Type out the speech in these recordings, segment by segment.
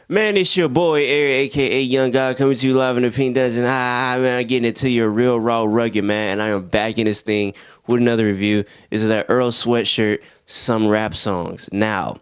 Man, it's your boy Eric, aka Young God, coming to you live in the Pink Dungeon. Man, I'm getting into your real raw rugged man, and I am back in this thing with another review. This is that Earl Sweatshirt, some rap songs. Now,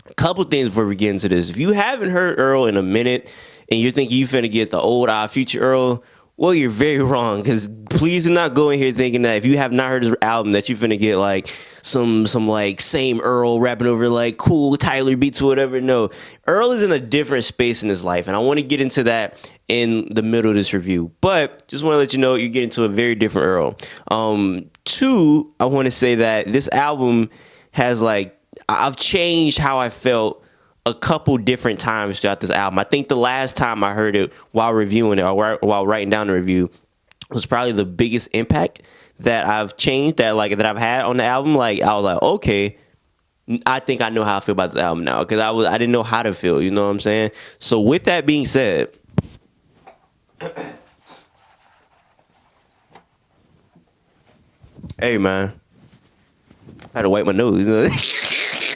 a couple things before we get into this. If you haven't heard Earl in a minute, and you're thinking you finna get the old future Earl, well, you're very wrong. Because please do not go in here thinking that if you have not heard his album, that you're finna get like some like same Earl rapping over like cool Tyler beats or whatever. No, Earl is in a different space in his life, and I want to get into that in the middle of this review. But just want to let you know you're getting to a very different Earl. Two, I want to say that this album has like I've changed how I felt a couple different times throughout this album. I think the last time I heard it while reviewing it or while writing down the review was probably the biggest impact that I've changed that I've had on the album. Like I was like, okay, I think I know how I feel about this album now because I didn't know how to feel. You know what I'm saying? So with that being said, hey man, I had to wipe my nose. You know?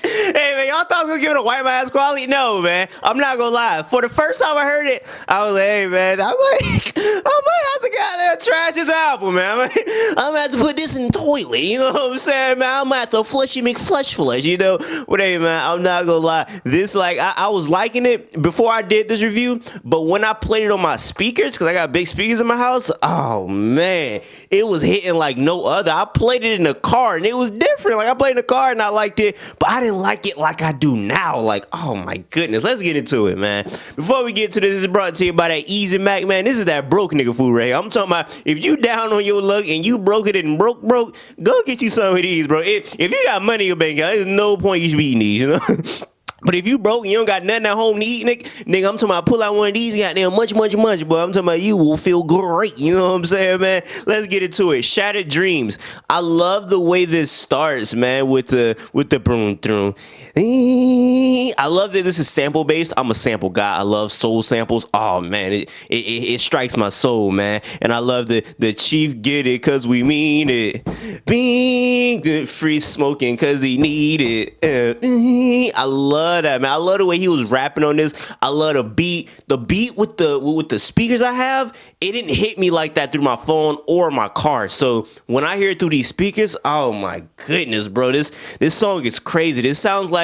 Hey man, y'all thought I was gonna give it a white ass quality? No, man. I'm not gonna lie. For the first time I heard it, I was like, hey man, I might have to goddamn trash this album, man. I'm gonna have to put this in the toilet. You know what I'm saying, man? I'm gonna have to flushy McFlush, you know? But hey man, I'm not gonna lie. This I was liking it before I did this review, but when I played it on my speakers, because I got big speakers in my house, oh man, it was hitting like no other. I played it in the car and it was different. Like I played in the car and I liked it, but I didn't like it like I do now. Like, oh my goodness. Let's get into it, man. Before we get to this is brought to you by that Easy Mac, man. This is that broke nigga food right here. I'm talking about if you down on your luck and you broke it and broke, go get you some of these, bro. If you got money in your bank account, there's no point you should be eating these, you know? But if you broke and you don't got nothing at home to eat, nigga, I'm talking about pull out one of these, goddamn much, boy. I'm talking about you will feel great. You know what I'm saying, man? Let's get into it. Shattered Dreams. I love the way this starts, man, with the broom through. I love that this is sample based. I'm a sample guy. I love soul samples. Oh man, it strikes my soul, man. And I love the chief get it cause we mean it. Being good, free smoking cause he need it. I love that, man. I love the way he was rapping on this. I love the beat. The beat with the speakers I have, it didn't hit me like that through my phone or my car. So when I hear it through these speakers, oh my goodness, bro. This song is crazy. This sounds like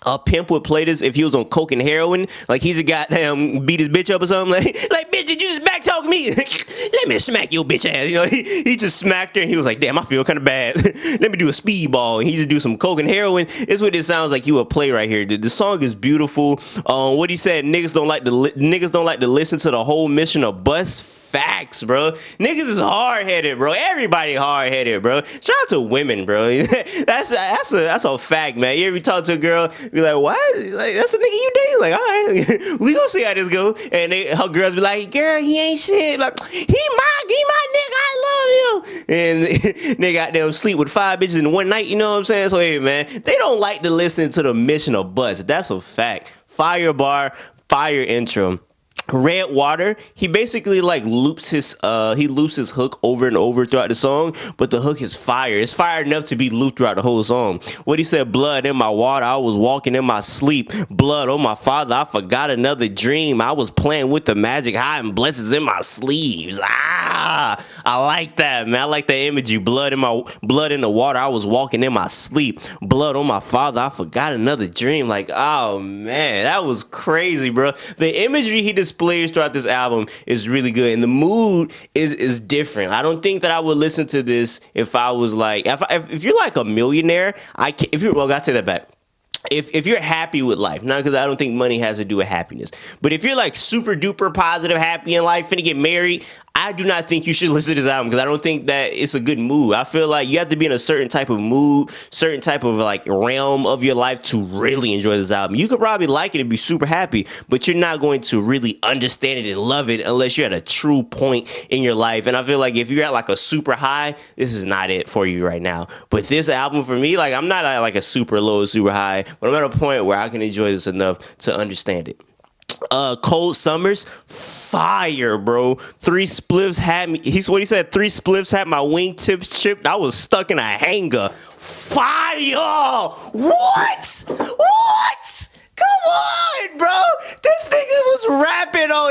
a pimp would play this if he was on coke and heroin. Like he's a goddamn beat his bitch up or something. Like bitch, did you just back talk me? Let me smack your bitch ass. You know, he just smacked her and he was like, damn, I feel kind of bad. Let me do a speedball. And he just do some coke and heroin. It's what it sounds like you would play right here. The song is beautiful. What he said, niggas don't like to listen to the whole mission of bus. Facts, bro. Niggas is hard-headed, bro. Everybody hard-headed, bro. Shout out to women, bro. that's a fact, man. You ever talk to a girl, be like, what? Like, that's a nigga you dating? Like, all right, we gonna see how this go. And her girls be like, girl, he ain't shit. Like, he my nigga, I love you. And they got them sleep with 5 bitches in one night, you know what I'm saying? So, hey, man, they don't like to listen to the mission of bus. That's a fact. Fire bar, fire intro. Red Water, he basically like loops his hook over and over throughout the song, but the hook is fire. It's fire enough to be looped throughout the whole song. What he said, blood in my water, I was walking in my sleep. Blood on my father, I forgot another dream. I was playing with the magic, hiding blessings in my sleeves. I like that, man. I like that imagery. Blood in the water, I was walking in my sleep. Blood on my father, I forgot another dream. Like, oh man, that was crazy, bro. The imagery he displays throughout this album is really good, and the mood is different. I don't think that I would listen to this if I was like, if you're like a millionaire. I'll take that back. If you're happy with life, not because I don't think money has to do with happiness, but if you're like super duper positive, happy in life, finna get married, I do not think you should listen to this album because I don't think that it's a good mood. I feel like you have to be in a certain type of mood, certain type of like realm of your life to really enjoy this album. You could probably like it and be super happy, but you're not going to really understand it and love it unless you're at a true point in your life. And I feel like if you're at like a super high, this is not it for you right now. But this album for me, like I'm not at like a super low, super high, but I'm at a point where I can enjoy this enough to understand it. Cold Summers, fire, bro. 3 spliffs had me. What he said. 3 spliffs had my wingtips chipped. I was stuck in a hanger. Fire! What? Come on, bro. This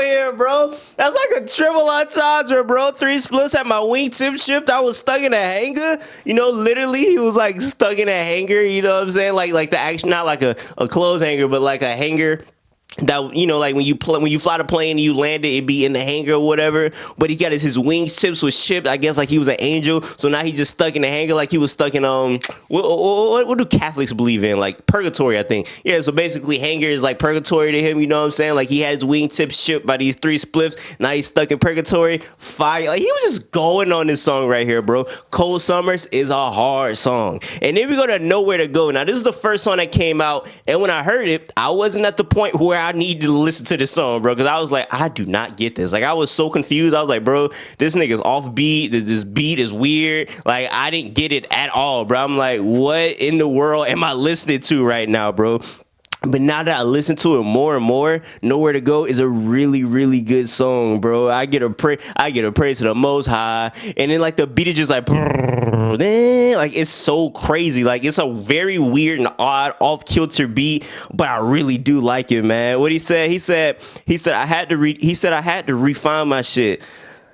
here, bro. That's like a triple entendre, bro. 3 splits at my wingtip shipped. I was stuck in a hanger. You know, literally, he was like stuck in a hanger. You know what I'm saying? Like the action, not like a clothes hanger, but like a hanger. That, you know, like when you fly the plane and you land it be in the hangar or whatever, but he got his wings tips was chipped, I guess, like he was an angel, so now he's just stuck in the hangar like he was stuck in what do Catholics believe in, like purgatory, I think. Yeah, so basically hangar is like purgatory to him, you know what I'm saying? Like he had his wing tips chipped by these 3 spliffs, now he's stuck in purgatory. Fire. Like he was just going on this song right here, bro. Cold Summers is a hard song. And then we go to Nowhere to Go. Now this is the first song that came out, and when I heard it, I wasn't at the point where I needed to listen to this song, bro, because I was like, I do not get this. Like, I was so confused. I was like, bro, this nigga's off beat. This beat is weird. Like, I didn't get it at all, bro. I'm like, what in the world am I listening to right now, bro? But now that I listen to it more and more, Nowhere to Go is a really, really good song, bro. I get a praise to the Most High, and then like the beat is just like, like it's so crazy. Like it's a very weird and odd, off kilter beat, but I really do like it, man. What he said? He said I had to refine my shit.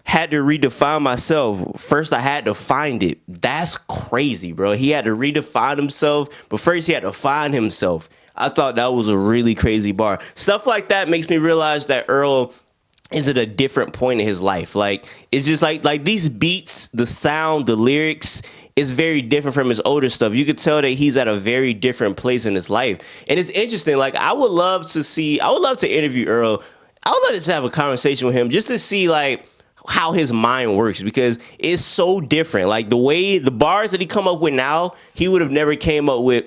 Had to redefine myself. First, I had to find it. That's crazy, bro. He had to redefine himself, but first he had to find himself. I thought that was a really crazy bar. Stuff like that makes me realize that Earl is at a different point in his life. Like, it's just like these beats, the sound, the lyrics is very different from his older stuff. You could tell that he's at a very different place in his life. And it's interesting. Like, I would love to interview Earl. I would love to have a conversation with him just to see, like, how his mind works, because it's so different. Like, the bars that he come up with now, he would have never came up with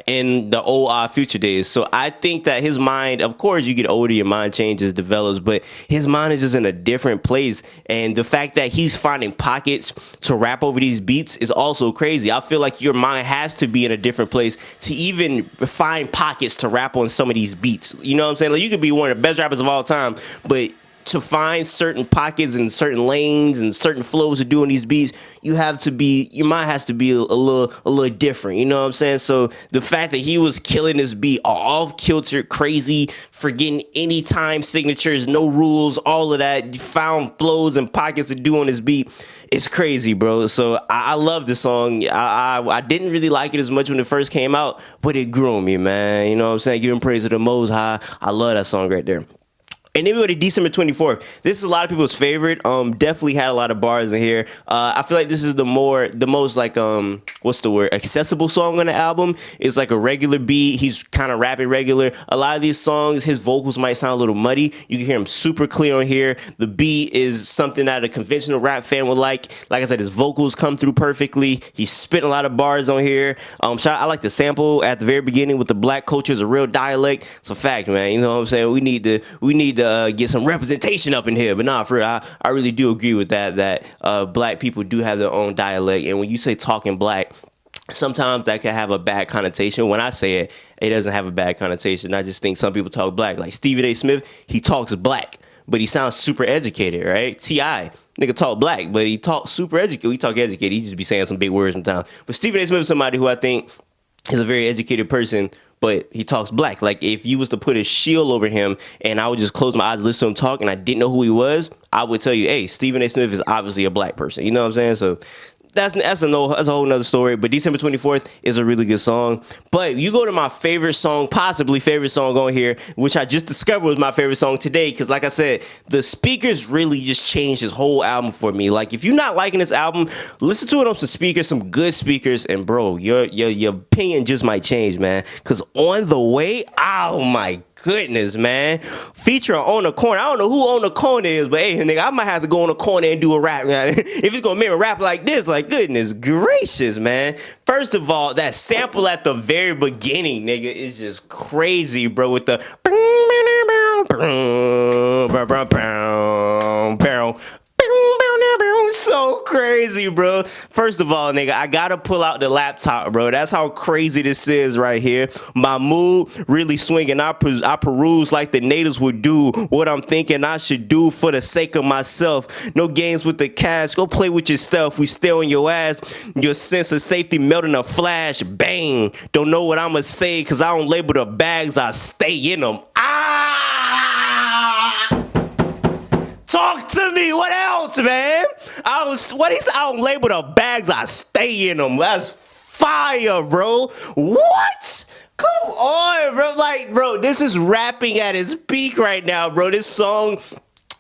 in the old Future days. So I think that his mind, of course, you get older, your mind changes, develops, but his mind is just in a different place. And the fact that he's finding pockets to rap over these beats is also crazy. I feel like your mind has to be in a different place to even find pockets to rap on some of these beats. You know what I'm saying? Like, you could be one of the best rappers of all time, but to find certain pockets and certain lanes and certain flows to do on these beats, your mind has to be a little different. You know what I'm saying? So the fact that he was killing this beat, off kilter, crazy, forgetting any time signatures, no rules, all of that, found flows and pockets to do on this beat. It's crazy, bro. So I love this song. I didn't really like it as much when it first came out, but it grew on me, man. You know what I'm saying? Giving praise to the Most High. I love that song right there. And then we go to December 24th. This is a lot of people's favorite. Definitely had a lot of bars in here. I feel like this is the most like accessible song on the album. It's like a regular beat. He's kind of rapping regular. A lot of these songs, his vocals might sound a little muddy. You can hear him super clear on here. The beat is something that a conventional rap fan would like. Like I said, his vocals come through perfectly. He's spitting a lot of bars on here. I like the sample at the very beginning with the black culture is a real dialect. It's a fact, man. You know what I'm saying? We need to get some representation up in here. But nah, for real, I really do agree with that black people do have their own dialect. And when you say talking black, sometimes that can have a bad connotation. When I say it, it doesn't have a bad connotation. I just think some people talk black. Like Stephen A. Smith, he talks black, but he sounds super educated, right? T.I., nigga talk black, but he talks super educated. He talk educated. He just be saying some big words sometimes. But Stephen A. Smith is somebody who I think is a very educated person, but he talks black. Like, if you was to put a shield over him and I would just close my eyes and listen to him talk and I didn't know who he was, I would tell you, hey, Stephen A. Smith is obviously a black person. You know what I'm saying? So that's a whole nother story. But December 24th is a really good song. But you go to my favorite song, possibly favorite song on here, which I just discovered was my favorite song today. Because like I said, the speakers really just changed this whole album for me. Like, if you're not liking this album, listen to it on some speakers, some good speakers, and bro, your opinion just might change, man. Because On the Way, oh my goodness, man. Feature On the Corner. I don't know who On the Corner is, but hey, nigga, I might have to go on the corner and do a rap, man. If it's gonna make a rap like this, like, goodness gracious, man. First of all, that sample at the very beginning, nigga, is just crazy, bro, with the so crazy, bro. First of all, nigga, I gotta pull out the laptop, bro. That's how crazy this is right here. My mood really swinging. I peruse like the natives would do what I'm thinking I should do for the sake of myself. No games with the cash. Go play with your stuff. We stay on your ass. Your sense of safety melting a flash. Bang. Don't know what I'ma say because I don't label the bags. I stay in them. Ah! out, man. What he said, I don't label the bags, I stay in them. That's fire, bro. What? Come on, bro. Like, bro, this is rapping at its peak right now, bro. This song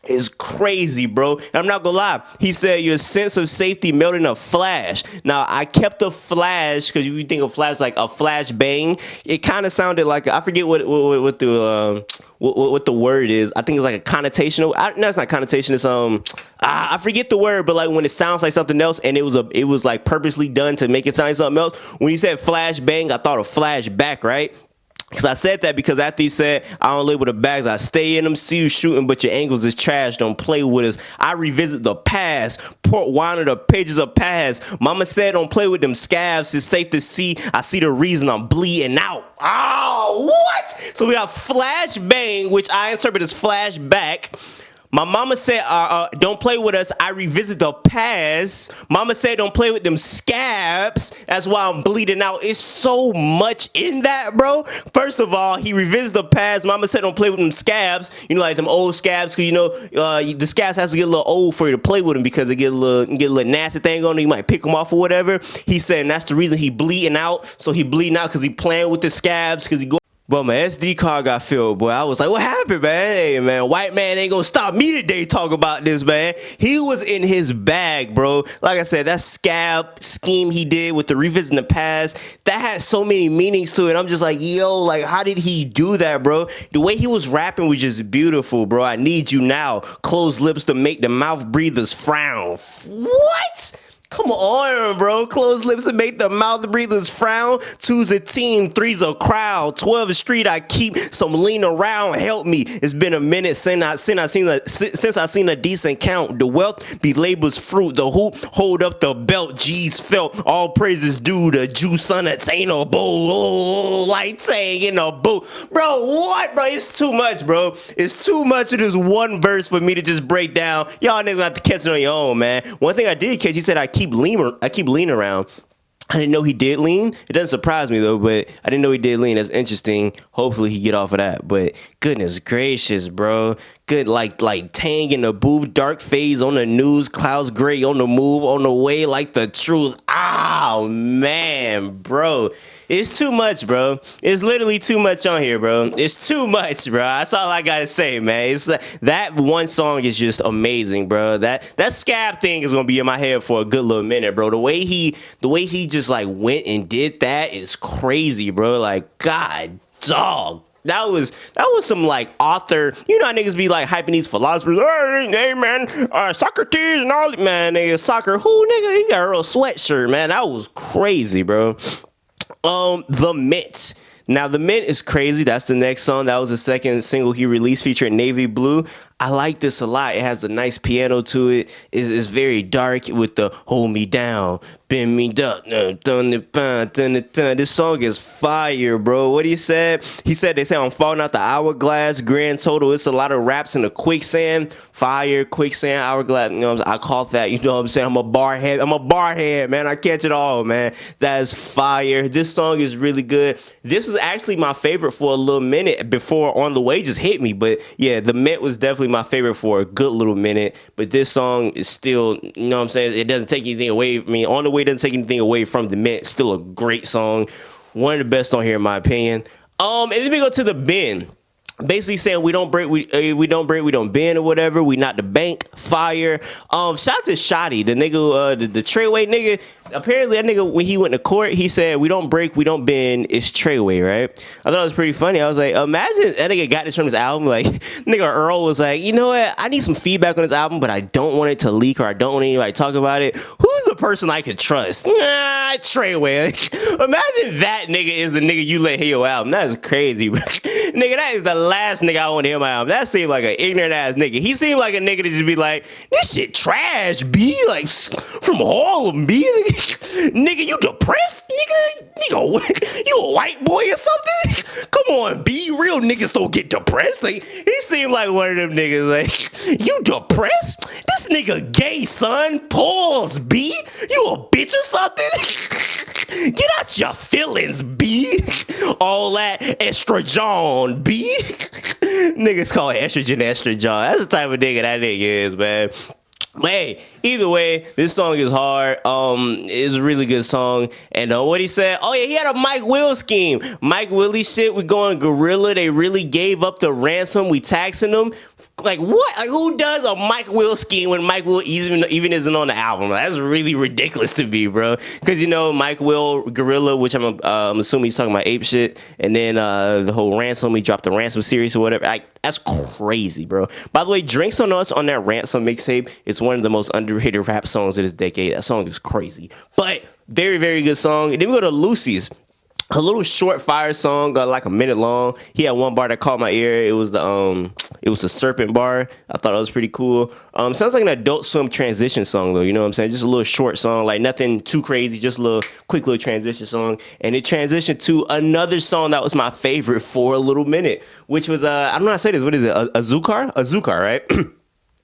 is crazy, bro. And I'm not gonna lie. He said your sense of safety melted in a flash. Now I kept the flash because you think of flash like a flashbang. It kind of sounded like I forget what the word is. I think it's like a connotational. No, it's not connotation. It's I forget the word, but like when it sounds like something else, and it was like purposely done to make it sound like something else. When he said flashbang, I thought of flashback, right? Because I said that because after he said, I don't label the bags, I stay in them, see you shooting, but your angles is trash, don't play with us. I revisit the past, port wine of the pages of past. Mama said, don't play with them scabs, it's safe to see. I see the reason I'm bleeding out. Oh, what? So we got flashbang, which I interpret as flashback. My mama said, don't play with us. I revisit the past. Mama said, don't play with them scabs. That's why I'm bleeding out. It's so much in that, bro. First of all, he revisits the past. Mama said, don't play with them scabs. You know, like them old scabs. Because, you know, the scabs has to get a little old for you to play with them because they get a little nasty thing on them. You might pick them off or whatever. He said, and that's the reason he bleeding out. So he bleeding out because he playing with the scabs because he go. But my SD card got filled, boy. I was like, what happened, man? Hey, man, white man ain't gonna stop me today talking about this, man. He was in his bag, bro. Like I said, that scab scheme he did with the revisiting the past, that had so many meanings to it. I'm just like, yo, like, how did he do that, bro? The way he was rapping was just beautiful, bro. I need you now. Closed lips to make the mouth breathers frown. What? Come on, bro. Closed lips and make the mouth breathers frown. 2's a team, 3's a crowd. 12th Street, I keep some lean around. Help me. It's been a minute since I seen a decent count. The wealth be label's fruit. The hoop hold up the belt. G's felt. All praises due to juice unattainable. Oh, like Tang in a boat. Bro, what, bro? It's too much, bro. It's too much of this one verse for me to just break down. Y'all niggas have to catch it on your own, man. One thing I did catch, he said I keep leaning around. I didn't know he did lean. It doesn't surprise me though, but I didn't know he did lean. That's interesting. Hopefully he get off of that. But goodness gracious, bro. Good, like Tang in the booth, dark phase on the news, clouds gray on the move, on the way like the truth. Oh man, bro. It's too much, bro. It's literally too much on here, bro. It's too much, bro. That's all I gotta say, man. It's that one song is just amazing, bro. That scab thing is gonna be in my head for a good little minute, bro. The way he just like went and did that is crazy, bro. Like, God, dog. That was some like author, you know how niggas be like hyping these philosophers, hey man, Socrates and all, man, nigga, soccer, who nigga, he got Earl Sweatshirt, man, that was crazy, bro. The Mint. Now, The Mint is crazy. That's the next song. That was the second single he released featuring Navy Blue. I like this a lot. It has a nice piano to it. It's very dark with the hold me down, bend me down. This song is fire, bro. What he said? He said they say I'm falling out the hourglass. Grand total. It's a lot of raps in the quicksand. Fire, quicksand, hourglass. You know what I'm saying? I call that. You know what I'm saying? I'm a barhead, man. I catch it all, man. That is fire. This song is really good. This is actually my favorite for a little minute before On the Way just hit me. But yeah, The Mint was definitely my favorite for a good little minute. But this song is still, you know what I'm saying? It doesn't take anything away. I mean, On the Way doesn't take anything away from The Mint. Still a great song. One of the best on here, in my opinion. And then we go to The Bend. Basically saying we don't break, we don't bend or whatever. We not the bank. Fire. Shout out to Shotty, the nigga, the Treyway nigga. Apparently that nigga, when he went to court, he said we don't break, we don't bend. It's Treyway, right? I thought it was pretty funny. I was like, imagine that nigga got this from his album. Like, nigga Earl was like, you know what? I need some feedback on this album, but I don't want it to leak or I don't want anybody to talk about it. Who's the person I can trust? Nah, Treyway. Like, imagine that nigga is the nigga you let hear your album. That is crazy, bro. Nigga, that is the last nigga I want to hear my album. That seemed like an ignorant ass nigga. He seemed like a nigga to just be like, this shit trash, B. Like, from Harlem, B. Nigga, you depressed? Nigga, you a white boy or something? Come on, B. Real niggas don't get depressed. Like, he seemed like one of them niggas. Like, you depressed? This nigga gay, son. Pause, B. You a bitch or something? Get out your feelings, B. All that estrogen, B. Niggas call it estrogen. That's the type of nigga that nigga is, man. But hey, either way, this song is hard. It's a really good song. And what he said, oh yeah, he had a Mike Will scheme. Mike Willie shit, we going gorilla. They really gave up the ransom. We taxing them. Like what? Like who does a Mike Will scheme when Mike Will even isn't on the album? That's really ridiculous to me, bro. Because Mike Will Gorilla, which I'm assuming he's talking about ape shit, and then the whole ransom. He dropped the ransom series or whatever. Like that's crazy, bro. By the way, Drinks on Us on that ransom mixtape is one of the most underrated rap songs of this decade. That song is crazy, but very very good song. And then we go to Lucy's. A little short fire song, like a minute long. He had one bar that caught my ear. It was the serpent bar. I thought it was pretty cool. Sounds like an Adult Swim transition song though. You know what I'm saying? Just a little short song, like nothing too crazy. Just a little quick little transition song, and it transitioned to another song that was my favorite for a little minute, which was I don't know how to say this. What is it? Azukar, right?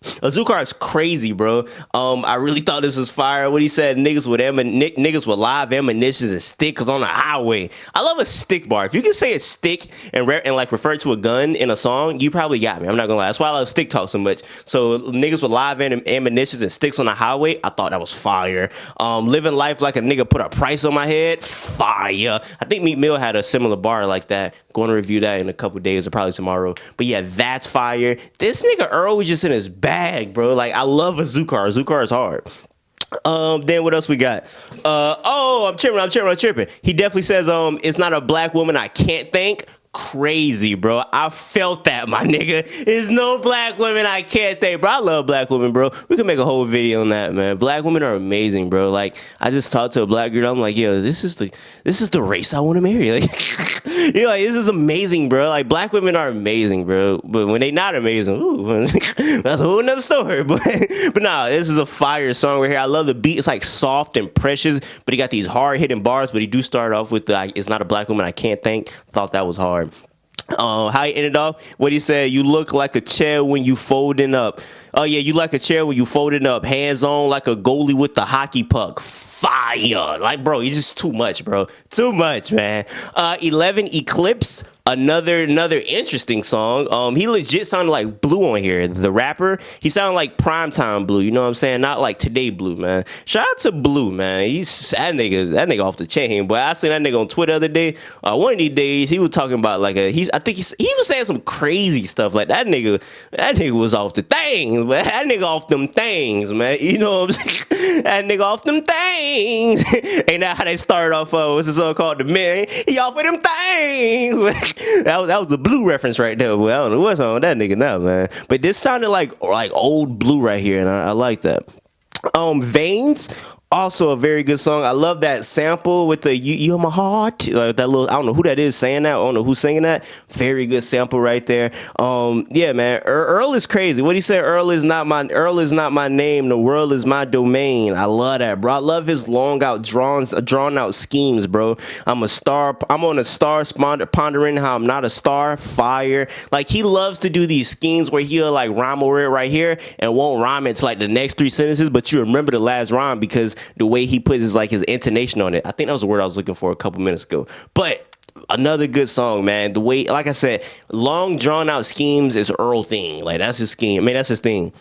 Azukar is crazy, bro. I really thought this was fire. What he said, niggas with live ammunitions and sticks on the highway. I love a stick bar. If you can say a stick and like refer to a gun in a song, you probably got me. I'm not gonna lie. That's why I love stick talk so much. So niggas with live ammunitions and sticks on the highway, I thought that was fire. Living life like a nigga put a price on my head, fire. I think Meek Mill had a similar bar like that. Going to review that in a couple days or probably tomorrow. But yeah, that's fire. This nigga Earl was just in his bag, bro. Like I love Azukar. Azukar is hard. Then what else we got? I'm tripping. He definitely says, it's not a black woman I can't thank. Crazy, bro. I felt that, my nigga. There's no black women I can't thank, bro. I love black women, bro. We can make a whole video on that, man. Black women are amazing, bro. Like, I just talked to a black girl. I'm like, yo, this is the race I want to marry. Like, like this is amazing, bro. Like, black women are amazing, bro. But when they not amazing, ooh, that's a whole nother story. But nah, this is a fire song right here. I love the beat. It's like soft and precious, but he got these hard hitting bars. But he do start off with it's not a black woman I can't thank. Thought that was hard. How he ended off, what he said, you look like a chair when you folding up. Oh yeah, you like a chair when you folding up. Hands on like a goalie with the hockey puck. Fire. Like, bro, you're just too much, bro. Too much, man. 11 Eclipse. Another interesting song. He legit sounded like Blue on here. The rapper, he sounded like primetime Blue. You know what I'm saying? Not like today Blue, man. Shout out to Blue, man. He's that nigga off the chain. But I seen that nigga on Twitter the other day. One of these days, he was talking about like I think he was saying some crazy stuff. Like that nigga was off the things, but that nigga off them things, man. You know what I'm saying? That nigga off them things. Ain't that how they started off? What's the song called? The Man. He off of them things. That was the Blue reference right there. Well, I don't know what's on with that nigga now, man. But this sounded like old Blue right here, and I like that. Veins. Also a very good song. I love that sample with the "You my heart," like that little. I don't know who that is saying that. I don't know who's singing that. Very good sample right there. Yeah, man. Earl is crazy. What he said? Earl is not my name. The world is my domain. I love that, bro. I love his drawn out schemes, bro. I'm on a star pondering how I'm not a star. Fire. Like he loves to do these schemes where he'll like rhyme over it right here and won't rhyme it to like the next 3 sentences, but you remember the last rhyme because the way he puts his intonation on it. I think that was the word I was looking for a couple minutes ago. But another good song, man. The way, like I said, long drawn out schemes is Earl thing. Like that's his scheme. I mean, that's his thing.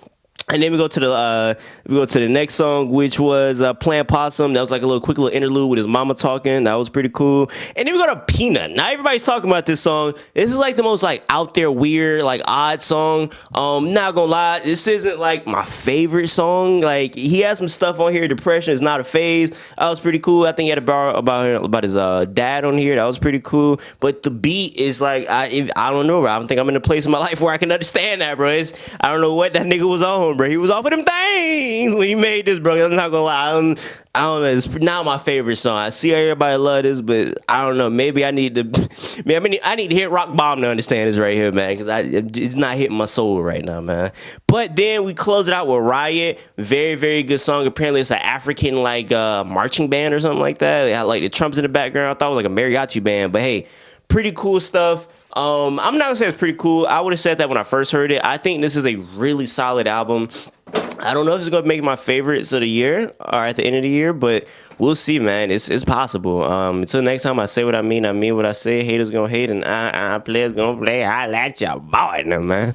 And then we go to the next song, which was Plant Possum. That was like a quick little interlude with his mama talking. That was pretty cool. And then we go to Peanut. Now everybody's talking about this song. This is like the most like out there weird, like odd song. Not gonna lie, this isn't like my favorite song. Like he has some stuff on here. Depression is not a phase. That was pretty cool. I think he had a bar about his dad on here. That was pretty cool. But the beat is like I don't know, bro. I don't think I'm in a place in my life where I can understand that, bro. I don't know what that nigga was on, bro. He was off of them things when he made this, bro. I'm not gonna lie. I don't know. It's not my favorite song. I see everybody love this, but I don't know. Maybe I need to hit rock bottom to understand this right here, man, because it's not hitting my soul right now, man. But then we close it out with Riot. Very, very good song. Apparently, it's an African marching band or something like that. They had like the trumpets in the background. I thought it was like a mariachi band, but hey, pretty cool stuff. I'm not gonna say it's pretty cool. I would have said that when I first heard it. I think this is a really solid album. I don't know if it's gonna make my favorites of the year or at the end of the year, but we'll see, man. It's possible. Until next time, I say what I mean what I say. Haters gonna hate, and players gonna play. I like y'all boy, man.